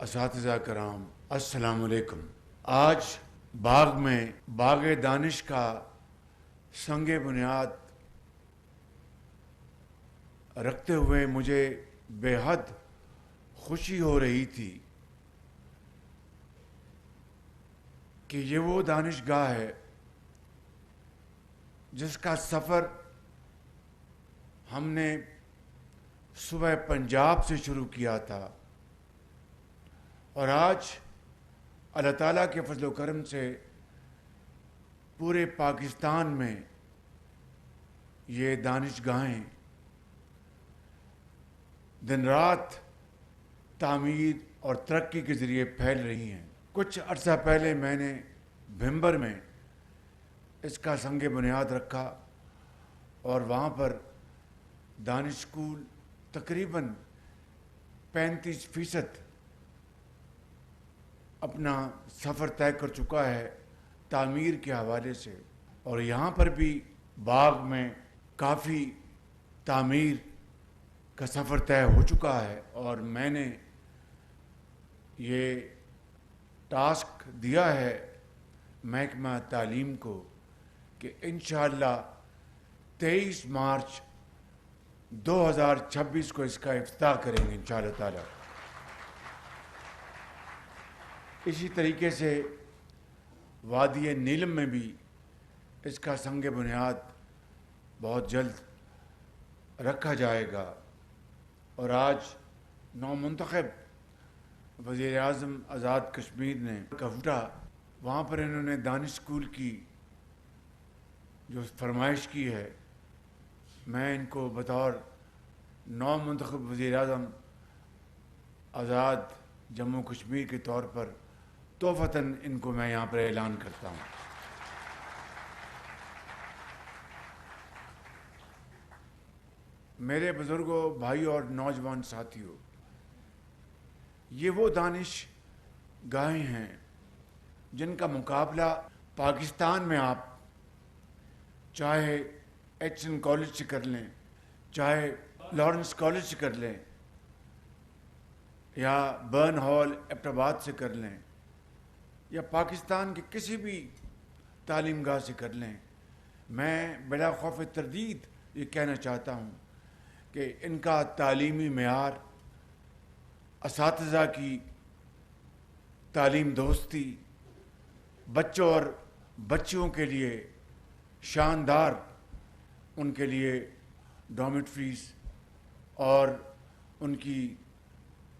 اساتذہ کرام السلام علیکم۔ آج باغ میں باغ دانش کا سنگ بنیاد رکھتے ہوئے مجھے بے حد خوشی ہو رہی تھی کہ یہ وہ دانشگاہ ہے جس کا سفر ہم نے صبح پنجاب سے شروع کیا تھا اور آج اللہ تعالیٰ کے فضل و کرم سے پورے پاکستان میں یہ دانشگاہیں دن رات تعمیر اور ترقی کے ذریعے پھیل رہی ہیں۔ کچھ عرصہ پہلے میں نے بھمبر میں اس کا سنگ بنیاد رکھا اور وہاں پر دانش اسکول تقریباً 35% اپنا سفر طے کر چکا ہے تعمیر کے حوالے سے، اور یہاں پر بھی باغ میں کافی تعمیر کا سفر طے ہو چکا ہے، اور میں نے یہ ٹاسک دیا ہے محکمہ تعلیم کو کہ انشاءاللہ 23 مارچ 2026 کو اس کا افتتاح کریں گے انشاءاللہ تعالی۔ اسی طریقے سے وادی نیلم میں بھی اس کا سنگ بنیاد بہت جلد رکھا جائے گا، اور آج نومنتخب وزیر اعظم آزاد کشمیر نے کہوٹا وہاں پر انہوں نے دانش اسکول کی جو فرمائش کی ہے، میں ان کو بطور نومنتخب وزیر اعظم آزاد جموں کشمیر کے طور پر تحفتاً ان کو میں یہاں پر اعلان کرتا ہوں۔ میرے بزرگوں، بھائیوں اور نوجوان ساتھیوں، یہ وہ دانش گاہیں ہیں جن کا مقابلہ پاکستان میں آپ چاہے ایچ این کالج سے کر لیں، چاہے لارنس کالج سے کر لیں، یا برن ہال ایبٹ آباد سے کر لیں، یا پاکستان کے کسی بھی تعلیم گاہ سے کر لیں، میں بلا خوف تردید یہ کہنا چاہتا ہوں کہ ان کا تعلیمی معیار، اساتذہ کی تعلیم دوستی، بچوں اور بچیوں کے لیے شاندار ان کے لیے ڈارمیٹریز اور ان کی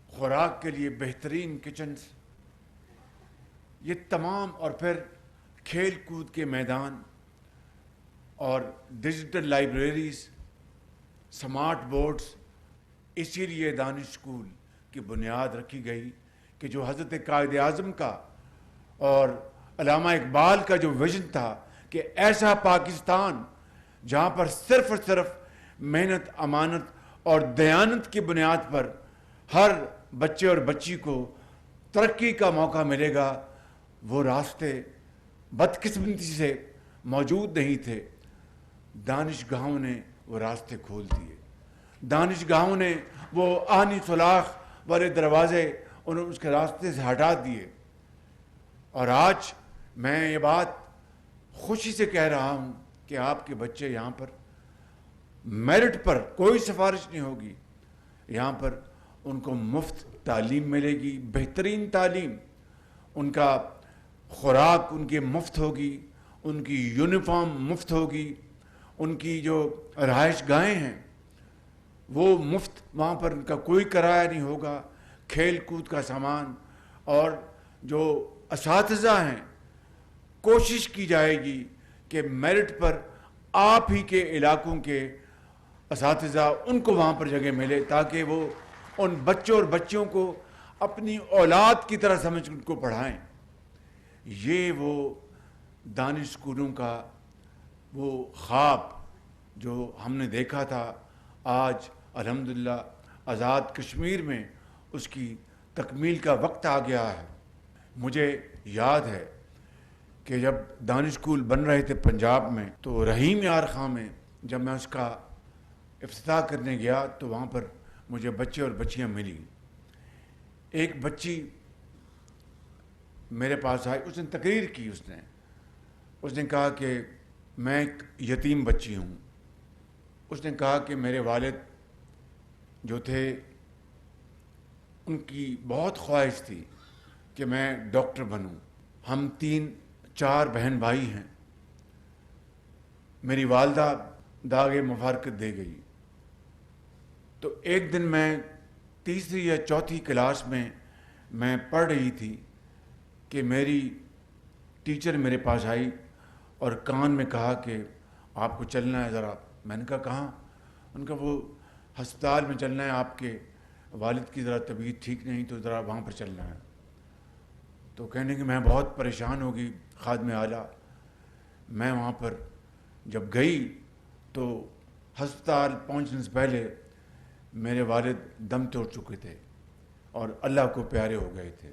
خوراک کے لیے بہترین کچنز، یہ تمام، اور پھر کھیل کود کے میدان اور ڈیجیٹل لائبریریز، سمارٹ بورڈز، اسی لیے دانش اسکول کی بنیاد رکھی گئی کہ جو حضرت قائد اعظم کا اور علامہ اقبال کا جو ویژن تھا کہ ایسا پاکستان جہاں پر صرف اور صرف محنت، امانت اور دیانت کی بنیاد پر ہر بچے اور بچی کو ترقی کا موقع ملے گا، وہ راستے بدقسمتی سے موجود نہیں تھے۔ دانشگاہوں نے وہ راستے کھول دیے، دانشگاہوں نے وہ آہنی سولاخ والے دروازے انہوں اس کے راستے سے ہٹا دیے، اور آج میں یہ بات خوشی سے کہہ رہا ہوں کہ آپ کے بچے یہاں پر میرٹ پر کوئی سفارش نہیں ہوگی، یہاں پر ان کو مفت تعلیم ملے گی، بہترین تعلیم، ان کا خوراک ان کی مفت ہوگی، ان کی یونیفارم مفت ہوگی، ان کی جو رہائش گاہیں ہیں وہ مفت، وہاں پر ان کا کوئی کرایہ نہیں ہوگا، کھیل کود کا سامان، اور جو اساتذہ ہیں کوشش کی جائے گی کہ میرٹ پر آپ ہی کے علاقوں کے اساتذہ ان کو وہاں پر جگہ ملے، تاکہ وہ ان بچوں اور بچیوں کو اپنی اولاد کی طرح سمجھ ان کو پڑھائیں۔ یہ وہ دانش اسکولوں کا وہ خواب جو ہم نے دیکھا تھا، آج الحمدللہ آزاد کشمیر میں اس کی تکمیل کا وقت آ گیا ہے۔ مجھے یاد ہے کہ جب دانش اسکول بن رہے تھے پنجاب میں، تو رحیم یار خاں میں جب میں اس کا افتتاح کرنے گیا تو وہاں پر مجھے بچے اور بچیاں ملی۔ ایک بچی میرے پاس آئی, اس نے تقریر کی, اس نے کہا کہ میں ایک یتیم بچی ہوں. اس نے کہا کہ میرے والد جو تھے ان کی بہت خواہش تھی کہ میں ڈاکٹر بنوں. ہم 3-4 بہن بھائی ہیں. میری والدہ داغ مفارقت دے گئی. تو ایک دن میں 3ری یا 4تھی کلاس میں پڑھ رہی تھی کہ میری ٹیچر میرے پاس آئی اور کان میں کہا کہ آپ کو چلنا ہے ذرا. میں نے کہا کہاں؟ ان کا وہ ہسپتال میں چلنا ہے, آپ کے والد کی ذرا طبیعت ٹھیک نہیں تو ذرا وہاں پر چلنا ہے. تو کہنے کہ میں بہت پریشان ہوگی خادم اعلیٰ. میں وہاں پر جب گئی تو ہسپتال پہنچنے سے پہلے میرے والد دم توڑ چکے تھے اور اللہ کو پیارے ہو گئے تھے.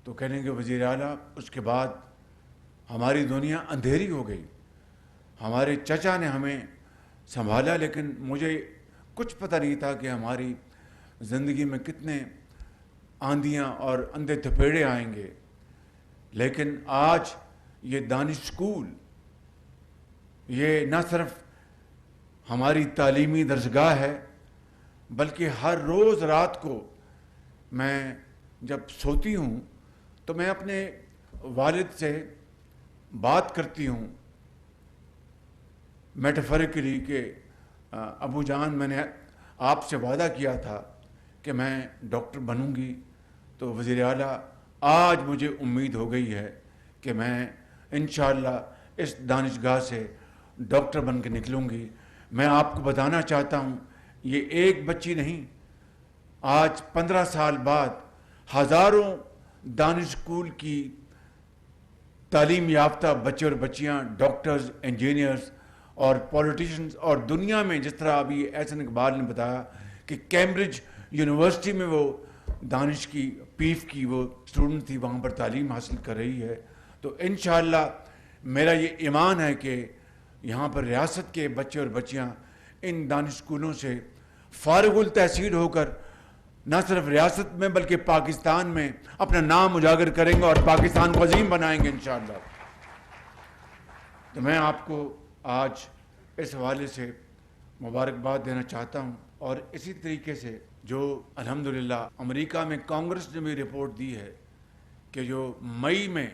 تو کہنے کہ وزیر اعلیٰ اس کے بعد ہماری دنیا اندھیری ہو گئی. ہمارے چچا نے ہمیں سنبھالا لیکن مجھے کچھ پتہ نہیں تھا کہ ہماری زندگی میں کتنے آندیاں اور اندھے تھپیڑے آئیں گے. لیکن آج یہ دانش اسکول یہ نہ صرف ہماری تعلیمی درسگاہ ہے بلکہ ہر روز رات کو میں جب سوتی ہوں تو میں اپنے والد سے بات کرتی ہوں میٹافریکلی کہ ابو جان میں نے آپ سے وعدہ کیا تھا کہ میں ڈاکٹر بنوں گی. تو وزیر اعلیٰ آج مجھے امید ہو گئی ہے کہ میں انشاءاللہ اس دانشگاہ سے ڈاکٹر بن کے نکلوں گی. میں آپ کو بتانا چاہتا ہوں یہ ایک بچی نہیں, آج 15 سال بعد ہزاروں دانش اسکول کی تعلیم یافتہ بچے اور بچیاں ڈاکٹرز, انجینئرز اور پولیٹیشنز, اور دنیا میں جس طرح ابھی احسن اقبال نے بتایا کہ کیمبرج یونیورسٹی میں وہ دانش کی پیف کی وہ اسٹوڈنٹ تھی, وہاں پر تعلیم حاصل کر رہی ہے. تو انشاءاللہ میرا یہ ایمان ہے کہ یہاں پر ریاست کے بچے اور بچیاں ان دانش اسکولوں سے فارغ التحصیل ہو کر نہ صرف ریاست میں بلکہ پاکستان میں اپنا نام اجاگر کریں گے اور پاکستان کو عظیم بنائیں گے انشاءاللہ. تو میں آپ کو آج اس حوالے سے مبارکباد دینا چاہتا ہوں. اور اسی طریقے سے جو الحمدللہ امریکہ میں کانگریس نے بھی رپورٹ دی ہے کہ جو مئی میں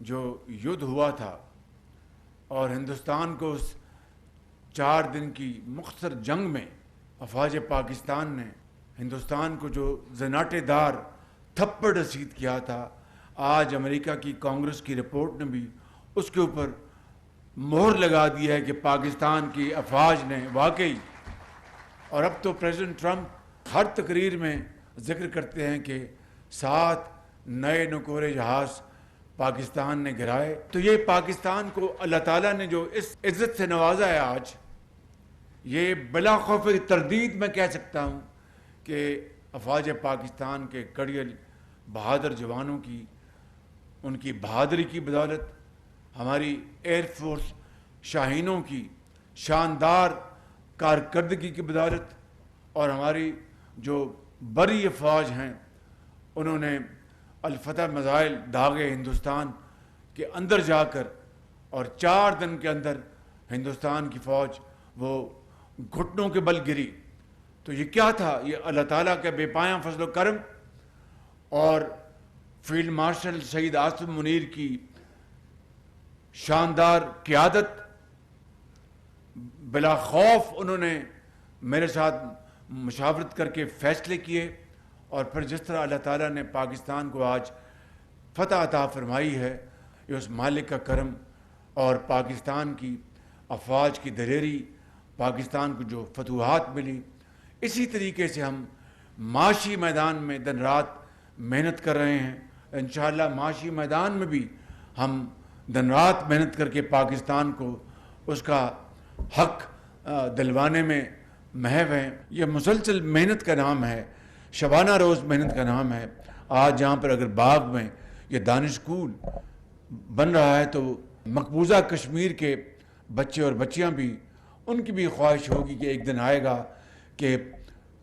جو یدھ ہوا تھا اور ہندوستان کو اس 4 دن کی مختصر جنگ میں افواج پاکستان نے ہندوستان کو جو زناٹے دار تھپڑ رسید کیا تھا, آج امریکہ کی کانگریس کی رپورٹ نے بھی اس کے اوپر مہر لگا دی ہے کہ پاکستان کی افواج نے واقعی. اور اب تو پریزیڈنٹ ٹرمپ ہر تقریر میں ذکر کرتے ہیں کہ 7 نئے نکورے جہاز پاکستان نے گرائے. تو یہ پاکستان کو اللہ تعالیٰ نے جو اس عزت سے نوازا ہے آج, یہ بلا خوف تردید میں کہہ سکتا ہوں کہ افواج پاکستان کے کڑیل بہادر جوانوں کی, ان کی بہادری کی بدولت, ہماری ایئر فورس شاہینوں کی شاندار کارکردگی کی بدولت, اور ہماری جو بری افواج ہیں انہوں نے الفتح میزائل داغے ہندوستان کے اندر جا کر اور 4 دن کے اندر ہندوستان کی فوج وہ گھٹنوں کے بل گری. تو یہ کیا تھا؟ یہ اللہ تعالیٰ کا بے پایاں فضل و کرم اور فیلڈ مارشل شہید آصف منیر کی شاندار قیادت. بلا خوف انہوں نے میرے ساتھ مشاورت کر کے فیصلے کیے, اور پھر جس طرح اللہ تعالیٰ نے پاکستان کو آج فتح عطا فرمائی ہے, یہ اس مالک کا کرم اور پاکستان کی افواج کی دلیری, پاکستان کو جو فتوحات ملی. اسی طریقے سے ہم معاشی میدان میں دن رات محنت کر رہے ہیں. انشاءاللہ معاشی میدان میں بھی ہم دن رات محنت کر کے پاکستان کو اس کا حق دلوانے میں محو ہیں. یہ مسلسل محنت کا نام ہے, شبانہ روز محنت کا نام ہے. آج یہاں پر اگر باغ میں یہ دانش اسکول بن رہا ہے تو مقبوضہ کشمیر کے بچے اور بچیاں بھی, ان کی بھی خواہش ہوگی کہ ایک دن آئے گا کہ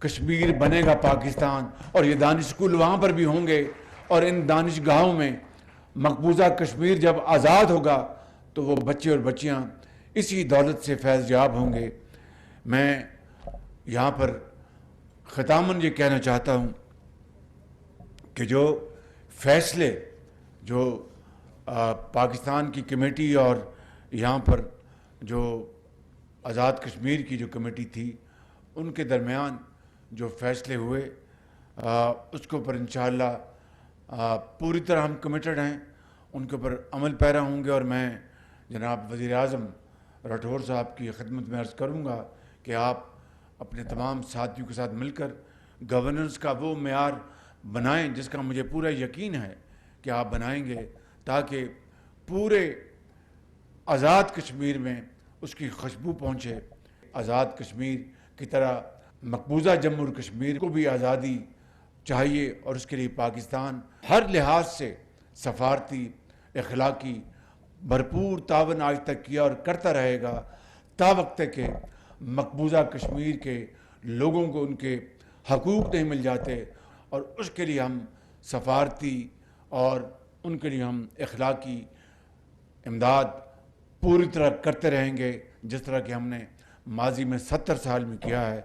کشمیر بنے گا پاکستان، اور یہ دانش اسکول وہاں پر بھی ہوں گے، اور ان دانش گاہوں میں مقبوضہ کشمیر جب آزاد ہوگا تو وہ بچے اور بچیاں اسی دولت سے فیض یاب ہوں گے۔ میں یہاں پر ختاماً یہ کہنا چاہتا ہوں کہ جو فیصلے جو پاکستان کی کمیٹی اور یہاں پر جو آزاد کشمیر کی جو کمیٹی تھی ان کے درمیان جو فیصلے ہوئے اس کے اوپر انشاءاللہ پوری طرح ہم کمیٹڈ ہیں، ان کے اوپر عمل پیرا ہوں گے، اور میں جناب وزیر اعظم راٹھور صاحب کی خدمت میں عرض کروں گا کہ آپ اپنے تمام ساتھیوں کے ساتھ مل کر گورننس کا وہ معیار بنائیں جس کا مجھے پورا یقین ہے کہ آپ بنائیں گے، تاکہ پورے آزاد کشمیر میں اس کی خوشبو پہنچے۔ آزاد کشمیر کی طرح مقبوضہ جموں کشمیر کو بھی آزادی چاہیے، اور اس کے لیے پاکستان ہر لحاظ سے سفارتی، اخلاقی بھرپور تعاون آج تک کیا اور کرتا رہے گا، تا وقت تک کہ مقبوضہ کشمیر کے لوگوں کو ان کے حقوق نہیں مل جاتے، اور اس کے لیے ہم سفارتی اور ان کے لیے ہم اخلاقی امداد پوری طرح کرتے رہیں گے، جس طرح کہ ہم نے ماضی میں 70 سال میں کیا ہے۔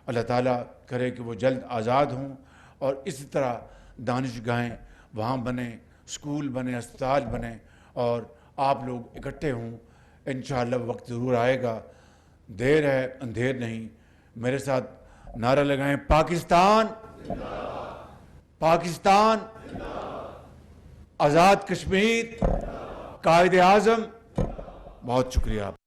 اللہ تعالیٰ کرے کہ وہ جلد آزاد ہوں، اور اسی طرح دانش گاہیں وہاں بنیں، اسکول بنے، اسپتال بنے، اور آپ لوگ اکٹھے ہوں۔ انشاءاللہ وقت ضرور آئے گا، دیر ہے اندھیر نہیں۔ میرے ساتھ نعرہ لگائیں، پاکستان، پاکستان، آزاد کشمیر، قائد اعظم۔ بہت شکریہ آپ